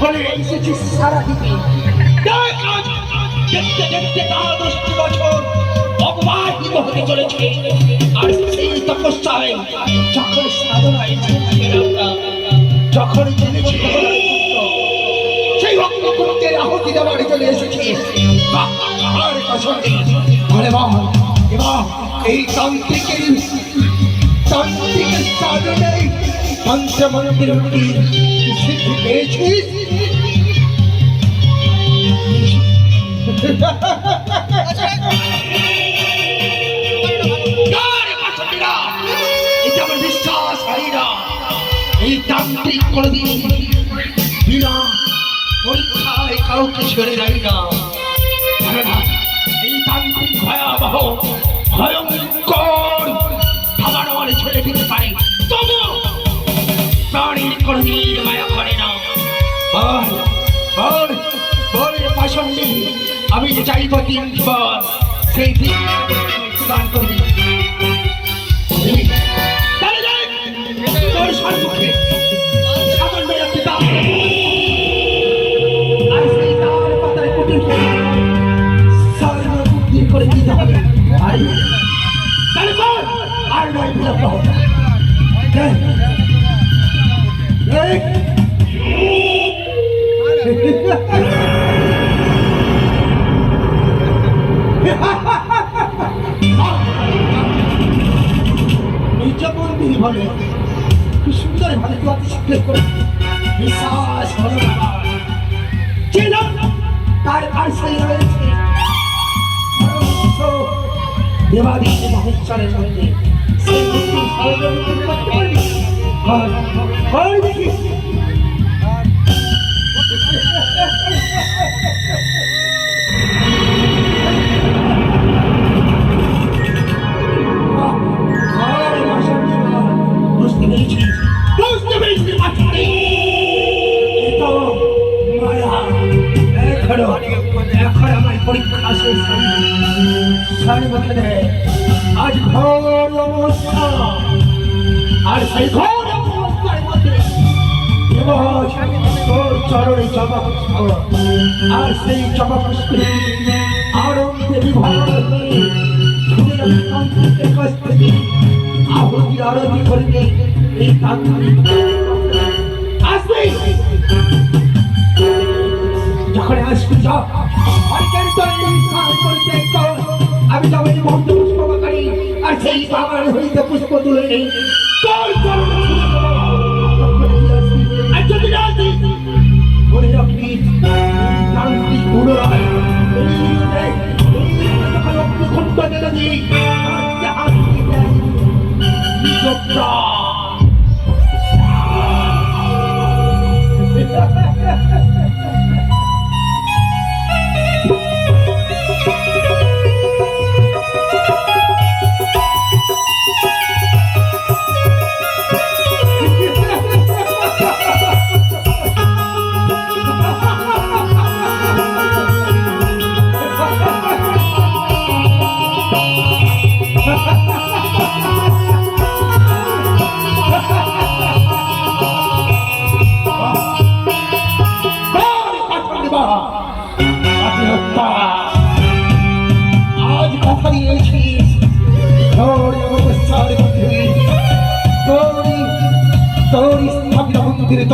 ফলে এসেছিস সারা দিকে। দেখতে দেখতে 10টি বছর অপমানিত হতে চলেছে। আর সেই তপস্যায় যখন সাধনায় যখন জেনেছি সেই অগ্নিকুণ্ডের আহুতি দেওয়ার চলে এসেছিস। আর কসমে এবার এই তান্ত্রিকের সাধনায় পঞ্চমন্দির সিদ্ধি পেয়েছিস। বিশ্বাস হয় না এই তান্ত্রিক কোনদিন বিনা পরীক্ষায় কাউকে ছেড়ে যায় না। এই তান্ত্রিক ভয়াবহ ভয়ঙ্কর খাবার আমাদের ছেড়ে দিতে পারে, তবু প্রাণীর কোনদিন মায়া করে না। পাশাপাশি আমি যে চাইব 3বার সেই দিন দান করবি। তোর সম্মুখে সামান্য একটি দান আর সেই দান পাতায় কুটির সার্ববুদ্ধি করে দিতে হবে। আর নয় বিলম্ব হবে। নির্যাতনবিহীন ভাবে কি সুন্দর ভাবে তুই অতি শীঘ্র করে বিশ্বাস হলো না ছিল তার আর সেই রয়েছে দেবাদি মহেশ্বরের মধ্যে সেই মূর্তি সহযোগিতা করতে পারবি। হয় দেখি এখন আমার পরীক্ষা শেষ আজ ঘর অবস্থা আর সেই ঘর অবস্থার মধ্যে তোর চরণে জবা পুষ্প আর সেই জবা পুষ্পে আনন্দে বিভোর কাছ থেকে আহুতি আরতি করবে এই তান্ত্রিক আসবে। যখন আসবি আমি যাবো এই মন্ত্র পুষ্পকারী আর সেই বাবার হইতে পুষ্প তুলে নেই তোর আর যদি না আসিস মনে রাখবি তান্ত্রিক পুনরায় যখন অগ্নিকুণ্ড জেলে দিই আজ কথা দিয়েছিস তোর স্থাপিত মন্দিরে